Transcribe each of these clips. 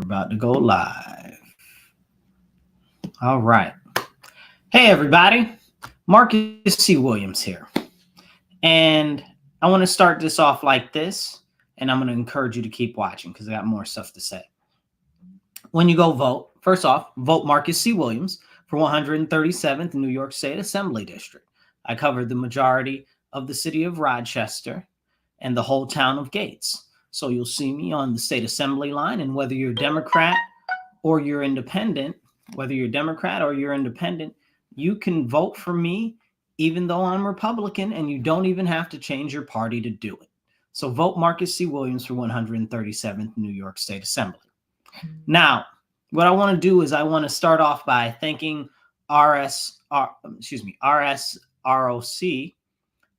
About to go live. All right. Hey, everybody. Marcus C. Williams here. And I want to start this off like this, and I'm going to encourage you to keep watching because I got more stuff to say. When you go vote, first off, vote Marcus C. Williams for 137th New York State Assembly District. I covered the majority of the city of Rochester and the whole town of Gates. So you'll see me on the state assembly line, and whether you're Democrat or you're independent, you can vote for me even though I'm Republican, and you don't even have to change your party to do it. So vote Marcus C. Williams for 137th New York State Assembly. Now, what I want to do is I want to start off by thanking RSROC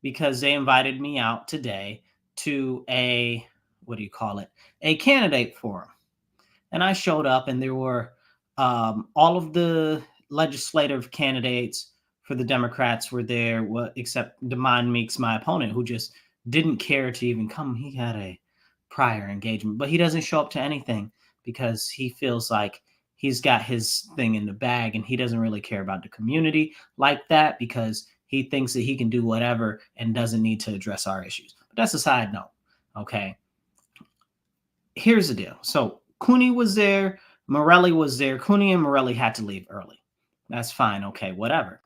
because they invited me out today to a candidate forum. And I showed up, and there were all of the legislative candidates for the Democrats were there, except Damon Meeks, my opponent, who just didn't care to even come. He had a prior engagement, but he doesn't show up to anything because he feels like he's got his thing in the bag, and he doesn't really care about the community like that because he thinks that he can do whatever and doesn't need to address our issues. But that's a side note, okay? Here's the deal. So Cooney was there. Morelli was there. Cooney and Morelli had to leave early. That's fine. Okay, whatever.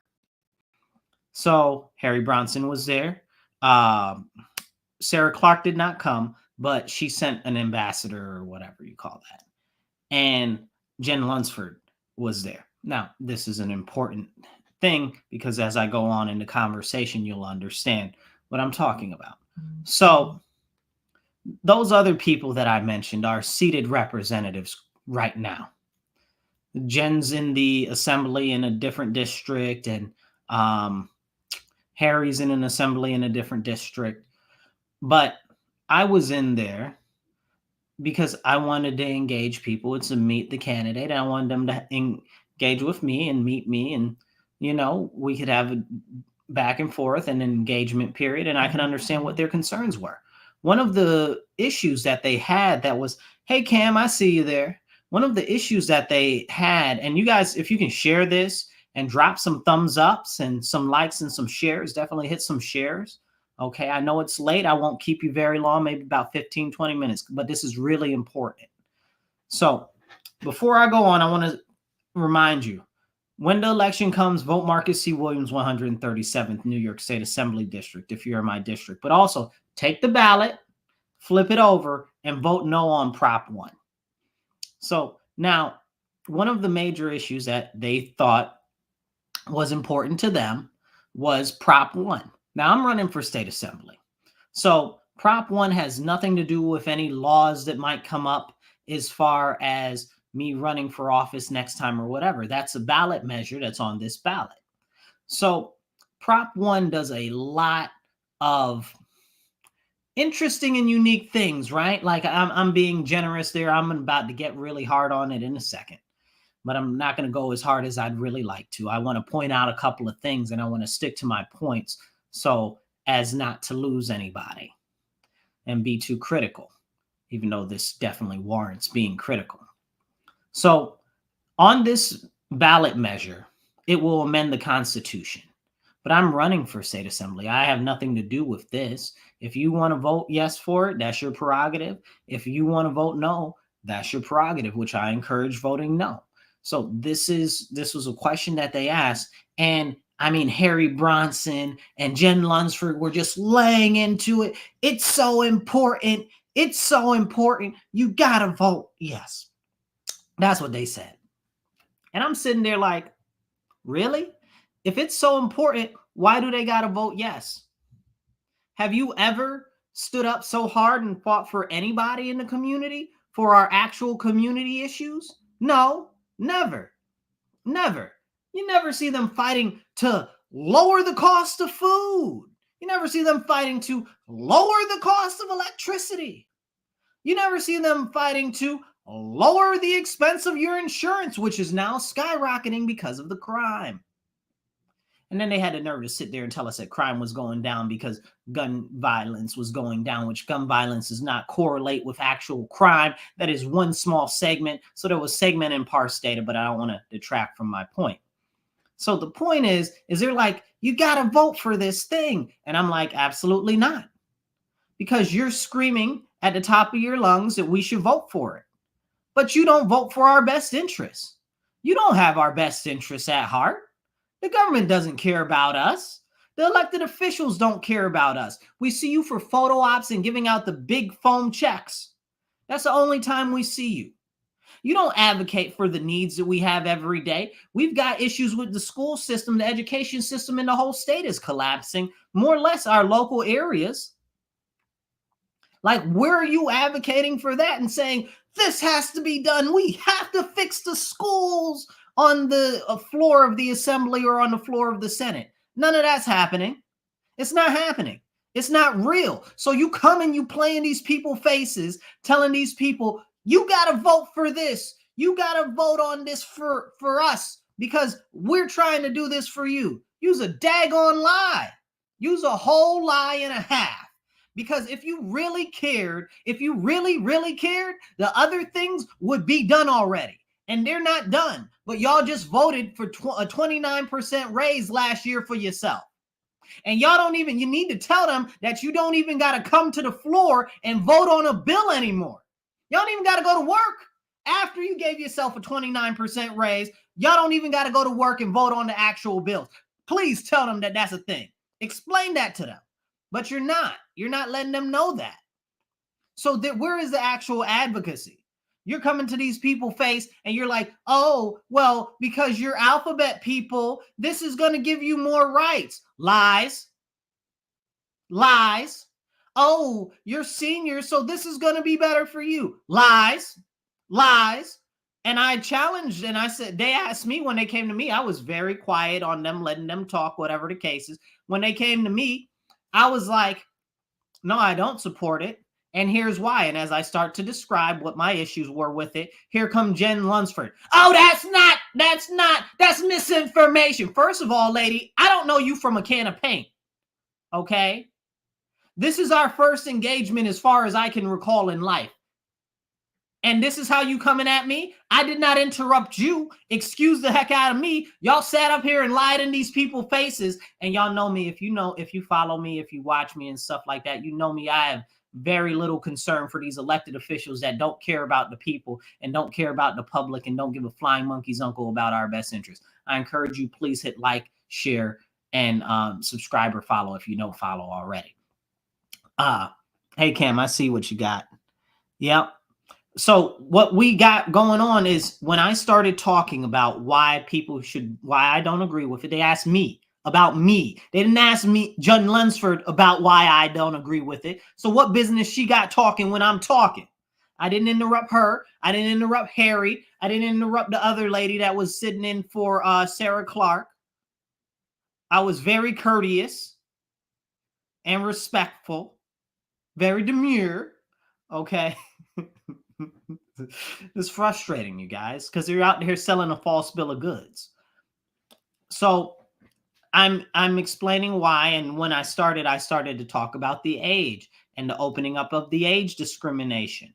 So Harry Bronson was there. Sarah Clark did not come, but she sent an ambassador or whatever you call that. And Jen Lunsford was there. Now, this is an important thing because as I go on in the conversation, you'll understand what I'm talking about. So those other people that I mentioned are seated representatives right now. Jen's in the assembly in a different district, and Harry's in an assembly in a different district. But I was in there because I wanted to engage people. It's to meet the candidate. I wanted them to engage with me and meet me, and we could have a back and forth and an engagement period, and I can understand what their concerns were. One of the issues that they had that was, hey, Cam, I see you there. One of the issues that they had, and you guys, if you can share this and drop some thumbs ups and some likes and some shares, definitely hit some shares. Okay, I know it's late. I won't keep you very long, maybe about 15, 20 minutes, but this is really important. So before I go on, I want to remind you, when the election comes, vote Marcus C. Williams, 137th New York State Assembly District, if you're in my district. But also, take the ballot, flip it over, and vote no on Prop 1. So now, one of the major issues that they thought was important to them was Prop 1. Now, I'm running for state assembly. So Prop 1 has nothing to do with any laws that might come up as far as me running for office next time or whatever. That's a ballot measure that's on this ballot. So Prop 1 does a lot of interesting and unique things, right? Like I'm being generous there. I'm about to get really hard on it in a second, but I'm not going to go as hard as I'd really like to. I want to point out a couple of things, and I want to stick to my points so as not to lose anybody and be too critical, even though this definitely warrants being critical. So on this ballot measure, it will amend the Constitution. But I'm running for state assembly. I have nothing to do with this. If you want to vote yes for it, that's your prerogative. If you want to vote no, that's your prerogative, which I encourage voting no. So this was a question that they asked. And I mean, Harry Bronson and Jen Lunsford were just laying into it. It's so important. It's so important. You got to vote yes. That's what they said. And I'm sitting there like, really? If it's so important, why do they got to vote yes? Have you ever stood up so hard and fought for anybody in the community for our actual community issues? No, never, never. You never see them fighting to lower the cost of food. You never see them fighting to lower the cost of electricity. You never see them fighting to lower the expense of your insurance, which is now skyrocketing because of the crime. And then they had the nerve to sit there and tell us that crime was going down because gun violence was going down, which gun violence does not correlate with actual crime. That is one small segment. So there was segment and parse data, but I don't want to detract from my point. So the point is they're like, you got to vote for this thing. And I'm like, absolutely not. Because you're screaming at the top of your lungs that we should vote for it. But you don't vote for our best interests. You don't have our best interests at heart. The government doesn't care about us. The elected officials don't care about us. We see you for photo ops and giving out the big foam checks. That's the only time we see you. You don't advocate for the needs that we have every day. We've got issues with the school system, the education system in the whole state is collapsing, more or less our local areas. Like, where are you advocating for that and saying, this has to be done? We have to fix the schools on the floor of the assembly or on the floor of the Senate. None of that's happening. It's not happening. It's not real. So you come and you play in these people's faces, telling these people, you got to vote for this. You got to vote on this for us because we're trying to do this for you. Use a daggone lie. Use a whole lie and a half. Because if you really cared, if you really cared, the other things would be done already. And they're not done. But y'all just voted for a 29% raise last year for yourself. And y'all don't even, you need to tell them that you don't even got to come to the floor and vote on a bill anymore. Y'all don't even got to go to work. After you gave yourself a 29% raise, y'all don't even got to go to work and vote on the actual bills. Please tell them that that's a thing. Explain that to them. But you're not. You're not letting them know that. So where is the actual advocacy? You're coming to these people's face and you're like, oh, well, because you're alphabet people, this is going to give you more rights. Lies. Lies. Oh, you're seniors, so this is going to be better for you. Lies. Lies. And I challenged and I said, they asked me when they came to me, I was very quiet on them, letting them talk, whatever the case is. When they came to me, I was like, no, I don't support it. And here's why. And as I start to describe what my issues were with it, here come Jen Lunsford. Oh, that's misinformation. First of all, lady, I don't know you from a can of paint. Okay? This is our first engagement as far as I can recall in life. And this is how you coming at me? I did not interrupt you. Excuse the heck out of me. Y'all sat up here and lied in these people's faces. And y'all know me. If you follow me, if you watch me and stuff like that, you know me. I have very little concern for these elected officials that don't care about the people and don't care about the public and don't give a flying monkey's uncle about our best interest. I encourage you, please hit like, share, and subscribe or follow if you don't follow already. Hey, Cam, I see what you got. Yep. So what we got going on is when I started talking about why I don't agree with it, they asked me about me. They didn't ask me, Jen Lunsford, about why I don't agree with it. So what business she got talking when I'm talking? I didn't interrupt her. I didn't interrupt Harry. I didn't interrupt the other lady that was sitting in for Sarah Clark. I was very courteous and respectful, very demure. Okay. It's frustrating, you guys, because you're out here selling a false bill of goods. So I'm explaining why, and when I started to talk about the age and the opening up of the age discrimination.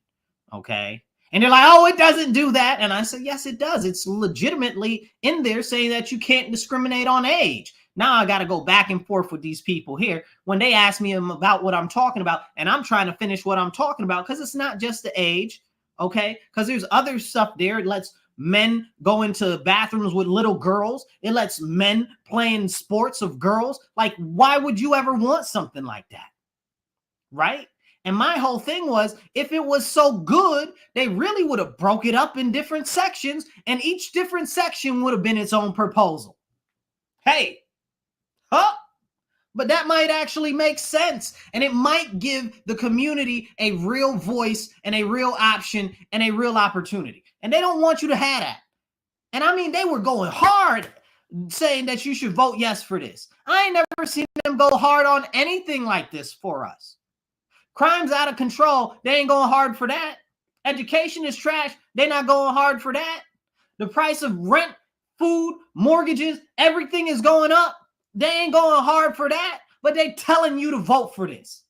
Okay. And they're like, oh, it doesn't do that. And I said, yes, it does. It's legitimately in there saying that you can't discriminate on age. Now I got to go back and forth with these people here when they ask me about what I'm talking about, and I'm trying to finish what I'm talking about because it's not just the age. Okay, because there's other stuff there. It lets men go into bathrooms with little girls. It lets men play in sports of girls. Like, why would you ever want something like that? Right? And my whole thing was, if it was so good, they really would have broke it up in different sections, and each different section would have been its own proposal. Hey, but that might actually make sense, and it might give the community a real voice and a real option and a real opportunity. And they don't want you to have that. And I mean, they were going hard saying that you should vote yes for this. I ain't never seen them go hard on anything like this for us. Crime's out of control. They ain't going hard for that. Education is trash. They're not going hard for that. The price of rent, food, mortgages, everything is going up. They ain't going hard for that, but they telling you to vote for this.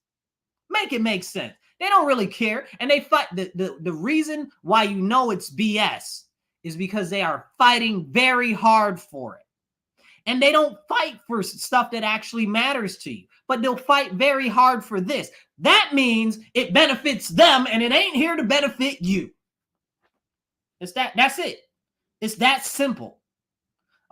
Make it make sense. They don't really care. And they fight. The reason why you know it's BS is because they are fighting very hard for it. And they don't fight for stuff that actually matters to you, but they'll fight very hard for this. That means it benefits them and it ain't here to benefit you. That's it. It's that simple.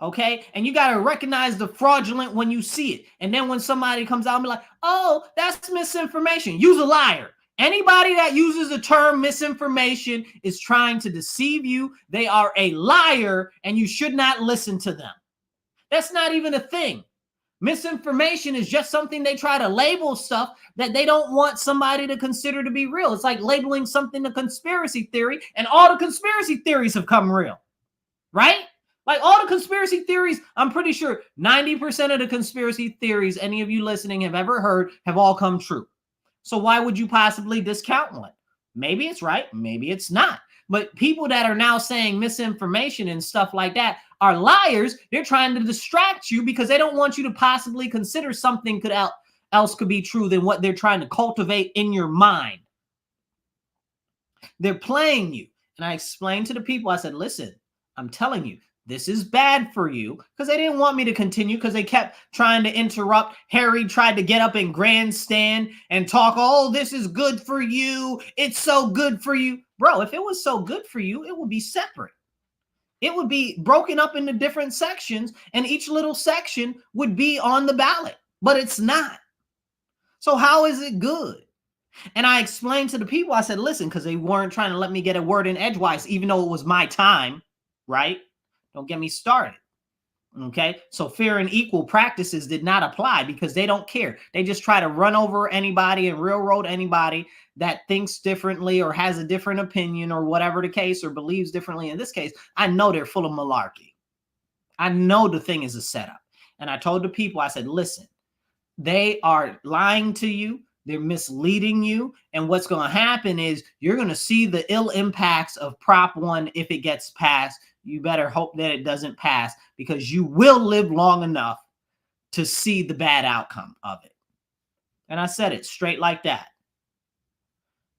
Okay. And you got to recognize the fraudulent when you see it. And then when somebody comes out and be like, oh, that's misinformation. Use a liar. Anybody that uses the term misinformation is trying to deceive you. They are a liar and you should not listen to them. That's not even a thing. Misinformation is just something they try to label stuff that they don't want somebody to consider to be real. It's like labeling something a conspiracy theory, and all the conspiracy theories have come real, right? Like all the conspiracy theories, I'm pretty sure 90% of the conspiracy theories any of you listening have ever heard have all come true. So why would you possibly discount one? Maybe it's right, maybe it's not. But people that are now saying misinformation and stuff like that are liars. They're trying to distract you because they don't want you to possibly consider something else could be true than what they're trying to cultivate in your mind. They're playing you. And I explained to the people, I said, listen, I'm telling you, this is bad for you, because they didn't want me to continue because they kept trying to interrupt. Harry tried to get up and grandstand and talk, oh, this is good for you. It's so good for you. Bro, if it was so good for you, it would be separate. It would be broken up into different sections, and each little section would be on the ballot, but it's not. So how is it good? And I explained to the people, I said, listen, because they weren't trying to let me get a word in edgewise, even though it was my time, right? Don't get me started. Okay. So fair and equal practices did not apply because they don't care. They just try to run over anybody and railroad anybody that thinks differently or has a different opinion or whatever the case, or believes differently. In this case, I know they're full of malarkey. I know the thing is a setup. And I told the people, I said, listen, they are lying to you. They're misleading you. And what's going to happen is you're going to see the ill impacts of Prop 1 if it gets passed. You better hope that it doesn't pass, because you will live long enough to see the bad outcome of it. And I said it straight like that.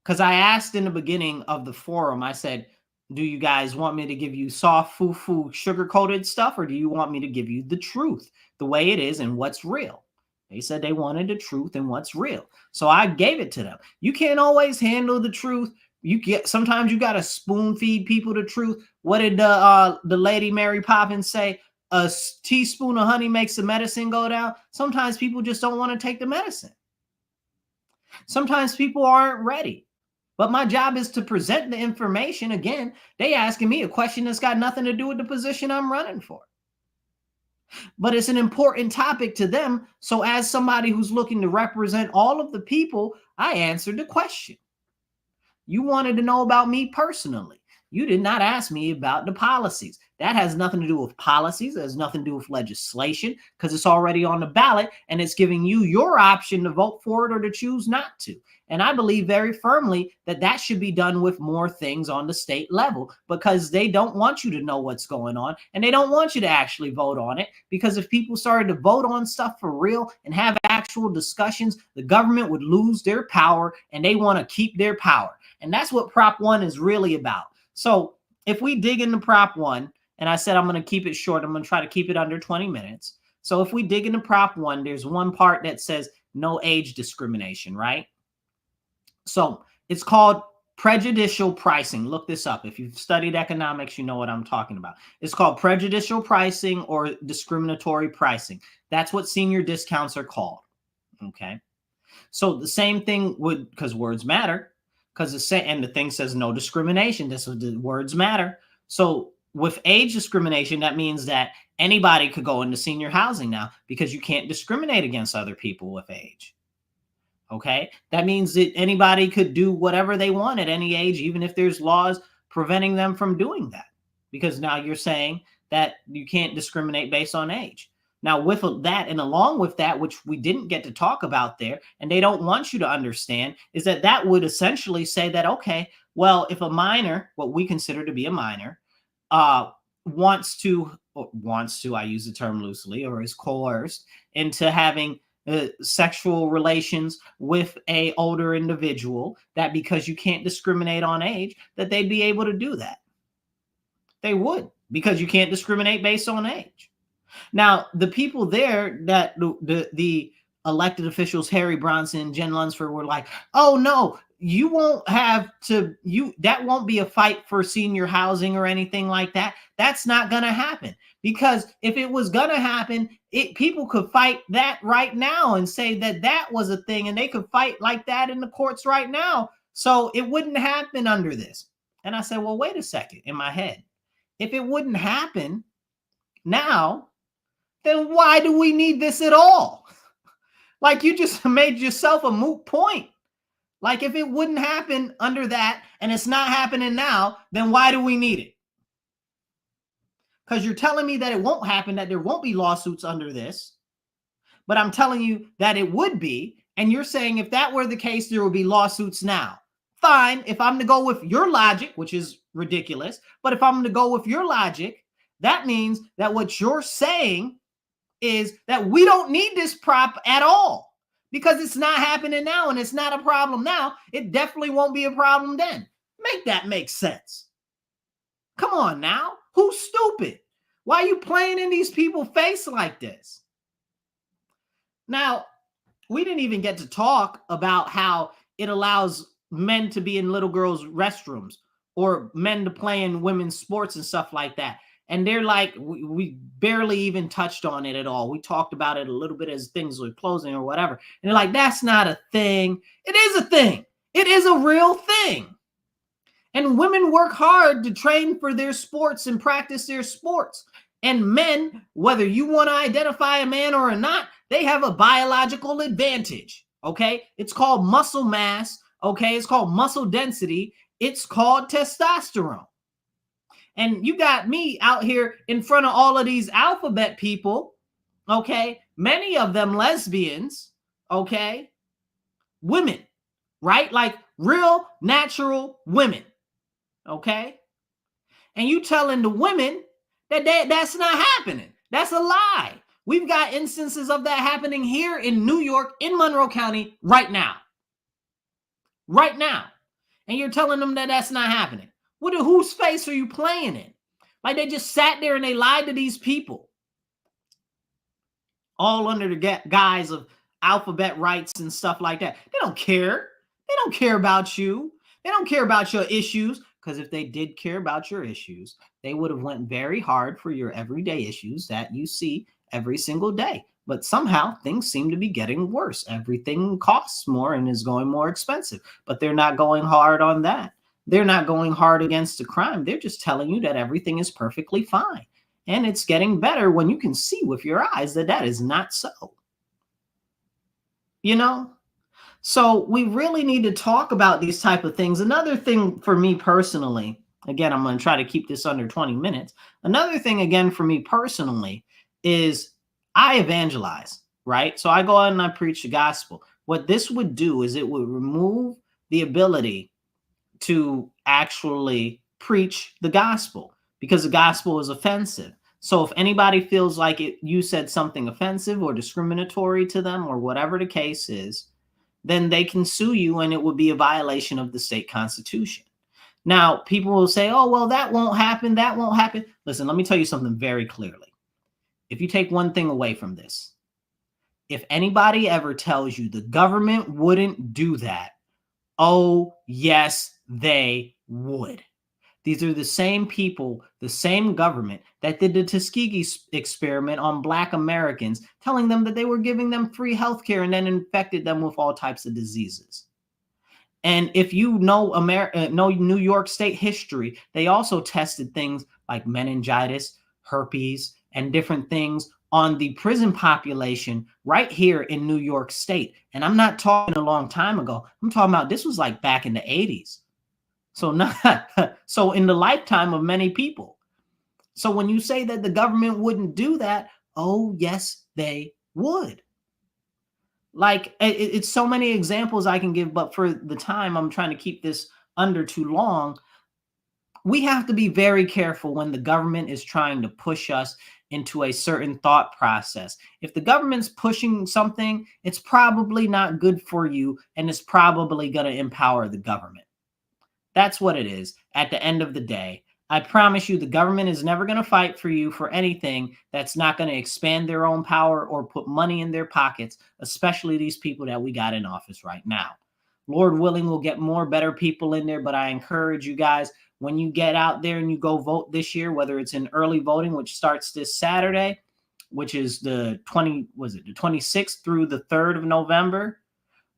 Because I asked in the beginning of the forum, I said, do you guys want me to give you soft, foo-foo, sugar-coated stuff, or do you want me to give you the truth, the way it is and what's real? They said they wanted the truth and what's real. So I gave it to them. You can't always handle the truth. Sometimes you got to spoon feed people the truth. What did the lady Mary Poppins say? A teaspoon of honey makes the medicine go down. Sometimes people just don't want to take the medicine. Sometimes people aren't ready. But my job is to present the information. Again, they asking me a question that's got nothing to do with the position I'm running for. But it's an important topic to them. So as somebody who's looking to represent all of the people, I answered the question. You wanted to know about me personally. You did not ask me about the policies. That has nothing to do with policies. It has nothing to do with legislation, because it's already on the ballot and it's giving you your option to vote for it or to choose not to. And I believe very firmly that that should be done with more things on the state level, because they don't want you to know what's going on and they don't want you to actually vote on it. Because if people started to vote on stuff for real and have actual discussions, the government would lose their power, and they want to keep their power. And that's what Prop 1 is really about. So if we dig into Prop 1, and I said I'm going to keep it short, I'm going to try to keep it under 20 minutes. So if we dig into Prop 1, there's one part that says no age discrimination, right? So it's called prejudicial pricing. Look this up. If you've studied economics, you know what I'm talking about. It's called prejudicial pricing or discriminatory pricing. That's what senior discounts are called. Okay. So the same thing would, because words matter, because the thing says no discrimination. This is the words matter. So with age discrimination, that means that anybody could go into senior housing now, because you can't discriminate against other people with age. Okay. That means that anybody could do whatever they want at any age, even if there's laws preventing them from doing that, because now you're saying that you can't discriminate based on age. Now, with that, and along with that, which we didn't get to talk about there, and they don't want you to understand, is that that would essentially say that, okay, well, if a minor, what we consider to be a minor, wants to, I use the term loosely, or is coerced into having sexual relations with a older individual, that because you can't discriminate on age, that they'd be able to do that. They would, because you can't discriminate based on age. Now, the people there, that the elected officials, Harry Bronson, Jen Lunsford, were like, oh no, you won't have to, that won't be a fight for senior housing or anything like that. That's not going to happen. Because if it was going to happen, people could fight that right now and say that that was a thing, and they could fight like that in the courts right now. So it wouldn't happen under this. And I said, well, wait a second, in my head. If it wouldn't happen now, then why do we need this at all? Like, you just made yourself a moot point. Like, if it wouldn't happen under that and it's not happening now, then why do we need it? Because you're telling me that it won't happen, that there won't be lawsuits under this. But I'm telling you that it would be. And you're saying if that were the case, there would be lawsuits now. Fine. If I'm to go with your logic, which is ridiculous, but if I'm to go with your logic, that means that what you're saying is that we don't need this prop at all, because it's not happening now and it's not a problem now. It definitely won't be a problem then. Make that make sense. Come on now. Who's stupid? Why are you playing in these people's face like this? Now, we didn't even get to talk about how it allows men to be in little girls' restrooms, or men to play in women's sports and stuff like that. And they're like, we barely even touched on it at all. We talked about it a little bit as things were closing or whatever. And they're like, that's not a thing. It is a thing. It is a real thing. And women work hard to train for their sports and practice their sports. And men, whether you want to identify a man or not, they have a biological advantage. Okay? It's called muscle mass. Okay? It's called muscle density. It's called testosterone. And you got me out here in front of all of these alphabet people, okay? Many of them lesbians, okay? Women, right? Like real natural women, okay? And you telling the women that that's not happening. That's a lie. We've got instances of that happening here in New York, in Monroe County, right now. Right now. And you're telling them that that's not happening. Whose face are you playing in? Like, they just sat there and they lied to these people. All under the guise of alphabet rights and stuff like that. They don't care. They don't care about you. They don't care about your issues. Because if they did care about your issues, they would have went very hard for your everyday issues that you see every single day. But somehow things seem to be getting worse. Everything costs more and is going more expensive. But they're not going hard on that. They're not going hard against the crime. They're just telling you that everything is perfectly fine. And it's getting better when you can see with your eyes that that is not so. You know? So we really need to talk about these type of things. Another thing for me personally, again, I'm going to try to keep this under 20 minutes. Another thing, again, for me personally is I evangelize, right? So I go out and I preach the gospel. What this would do is it would remove the ability to actually preach the gospel, because the gospel is offensive. So if anybody feels like you said something offensive or discriminatory to them or whatever the case is, then they can sue you and it would be a violation of the state constitution. Now, people will say, oh, well, that won't happen. That won't happen. Listen, let me tell you something very clearly. If you take one thing away from this, if anybody ever tells you the government wouldn't do that, oh, yes, they would. These are the same people, the same government that did the Tuskegee experiment on Black Americans, telling them that they were giving them free health care and then infected them with all types of diseases. And if you know New York State history, they also tested things like meningitis, herpes, and different things on the prison population right here in New York State. And I'm not talking a long time ago. I'm talking about this was like back in the 80s. So in the lifetime of many people. So when you say that the government wouldn't do that, oh, yes, they would. Like, it's so many examples I can give, but for the time, I'm trying to keep this under too long. We have to be very careful when the government is trying to push us into a certain thought process. If the government's pushing something, it's probably not good for you, and it's probably going to empower the government. That's what it is at the end of the day. I promise you, the government is never going to fight for you for anything that's not going to expand their own power or put money in their pockets, especially these people that we got in office right now. Lord willing, we'll get more better people in there, but I encourage you guys, when you get out there and you go vote this year, whether it's in early voting, which starts this Saturday, which is the 26th through the 3rd of November,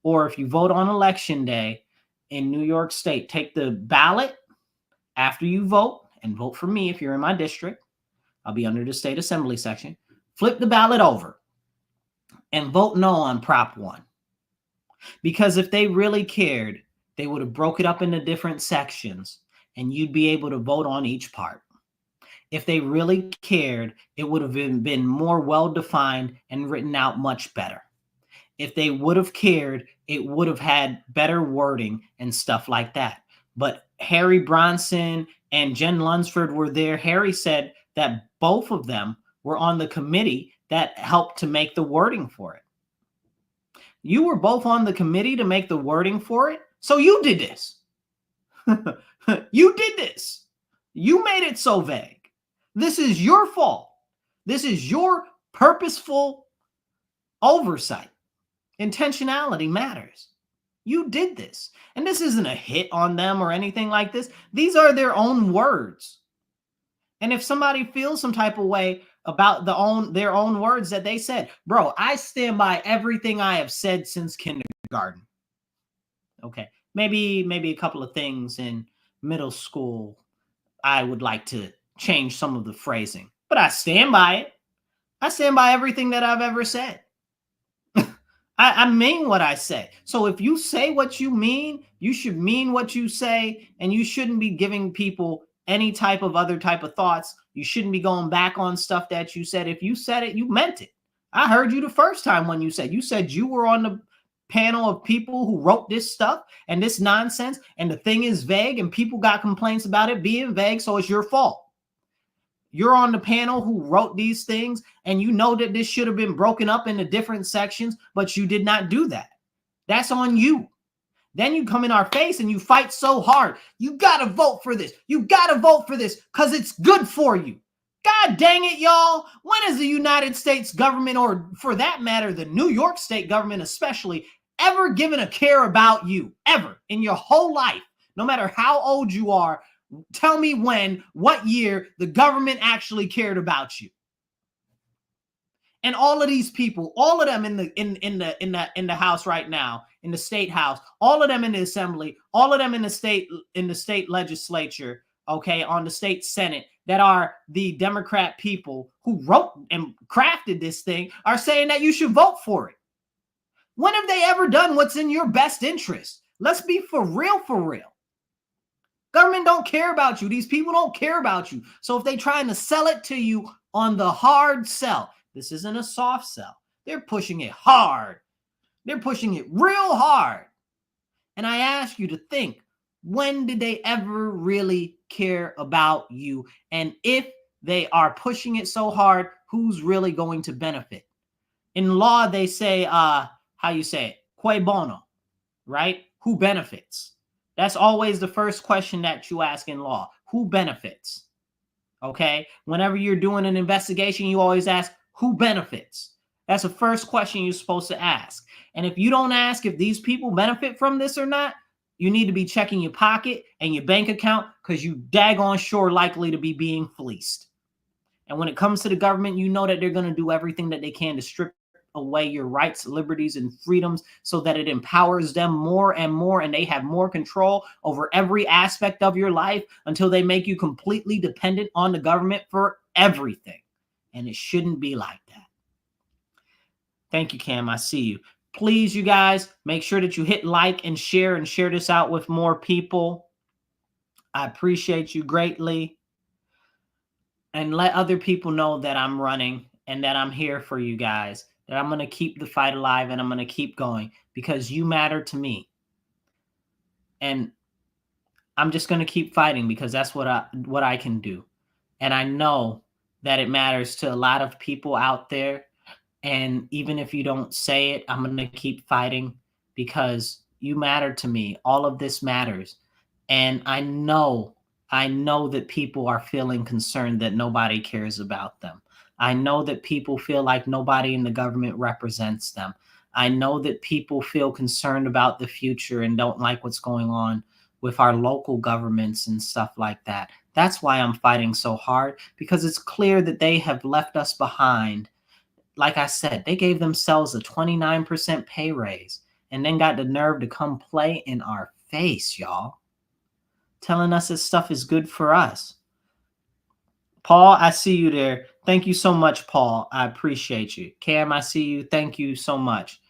or if you vote on election day in New York State, take the ballot after you vote and vote for me if you're in my district. I'll be under the state assembly section. Flip the ballot over and vote no on Prop 1. Because if they really cared, they would have broke it up into different sections and you'd be able to vote on each part. If they really cared, it would have been more well-defined and written out much better. If they would have cared, it would have had better wording and stuff like that. But Harry Bronson and Jen Lunsford were there. Harry said that both of them were on the committee that helped to make the wording for it. You were both on the committee to make the wording for it, so you did this. You did this. You made it so vague. This is your fault. This is your purposeful oversight. Intentionality matters. You did this. And this isn't a hit on them or anything like this. These are their own words. And if somebody feels some type of way about their own words that they said, bro, I stand by everything I have said since kindergarten. Okay. Maybe a couple of things in middle school I would like to change some of the phrasing, but I stand by it. I stand by everything that I've ever said. I mean what I say. So if you say what you mean, you should mean what you say, and you shouldn't be giving people any type of other type of thoughts. You shouldn't be going back on stuff that you said. If you said it, you meant it. I heard you the first time when you said you were on the panel of people who wrote this stuff and this nonsense, and the thing is vague, and people got complaints about it being vague, so it's your fault. You're on the panel who wrote these things, and you know that this should have been broken up into different sections, but you did not do that. That's on you. Then you come in our face and you fight so hard. You got to vote for this. You got to vote for this because it's good for you. God dang it, y'all. When has the United States government, or for that matter, the New York State government especially, ever given a care about you? Ever in your whole life, no matter how old you are? Tell me what year the government actually cared about you. And all of these people, all of them in the House right now, in the state House, all of them in the Assembly, all of them in the state legislature, okay, on the state Senate, that are the Democrat people who wrote and crafted this thing, are saying that you should vote for it. When have they ever done what's in your best interest? Let's be for real, for real. Government don't care about you. These people don't care about you. So if they're trying to sell it to you on the hard sell, this isn't a soft sell. They're pushing it hard. They're pushing it real hard. And I ask you to think, when did they ever really care about you? And if they are pushing it so hard, who's really going to benefit? In law, they say, how you say it? Cui bono, right? Who benefits? That's always the first question that you ask in law. Who benefits? Okay. Whenever you're doing an investigation, you always ask, who benefits? That's the first question you're supposed to ask. And if you don't ask if these people benefit from this or not, you need to be checking your pocket and your bank account, because you daggone sure likely to be being fleeced. And when it comes to the government, you know that they're going to do everything that they can to strip away your rights, liberties, and freedoms so that it empowers them more and more, and they have more control over every aspect of your life until they make you completely dependent on the government for everything. And it shouldn't be like that. Thank you, Cam. I see you. Please, you guys, make sure that you hit like and share this out with more people. I appreciate you greatly. And let other people know that I'm running and that I'm here for you guys, that I'm going to keep the fight alive and I'm going to keep going because you matter to me. And I'm just going to keep fighting because that's what I can do. And I know that it matters to a lot of people out there. And even if you don't say it, I'm going to keep fighting because you matter to me. All of this matters. And I know that people are feeling concerned that nobody cares about them. I know that people feel like nobody in the government represents them. I know that people feel concerned about the future and don't like what's going on with our local governments and stuff like that. That's why I'm fighting so hard, because it's clear that they have left us behind. Like I said, they gave themselves a 29% pay raise and then got the nerve to come play in our face, y'all, telling us this stuff is good for us. Paul, I see you there. Thank you so much, Paul. I appreciate you. Cam, I see you. Thank you so much.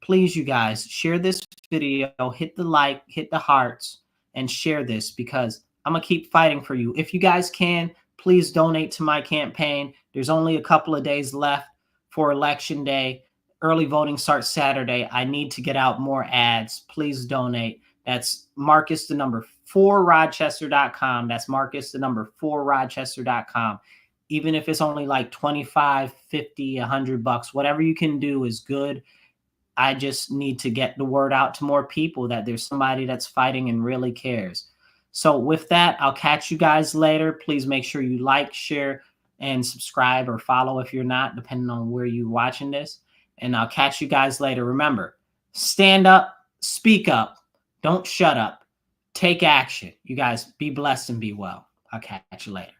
Please, you guys, share this video, hit the like, hit the hearts, and share this, because I'm going to keep fighting for you. If you guys can, please donate to my campaign. There's only a couple of days left for Election Day. Early voting starts Saturday. I need to get out more ads. Please donate. That's Marcus, the number 4Rochester.com. That's Marcus, the number 4Rochester.com. Even if it's only like 25, 50, $100, whatever you can do is good. I just need to get the word out to more people that there's somebody that's fighting and really cares. So with that, I'll catch you guys later. Please make sure you like, share, and subscribe or follow if you're not, depending on where you're watching this. And I'll catch you guys later. Remember, stand up, speak up, don't shut up, take action. You guys be blessed and be well. I'll catch you later.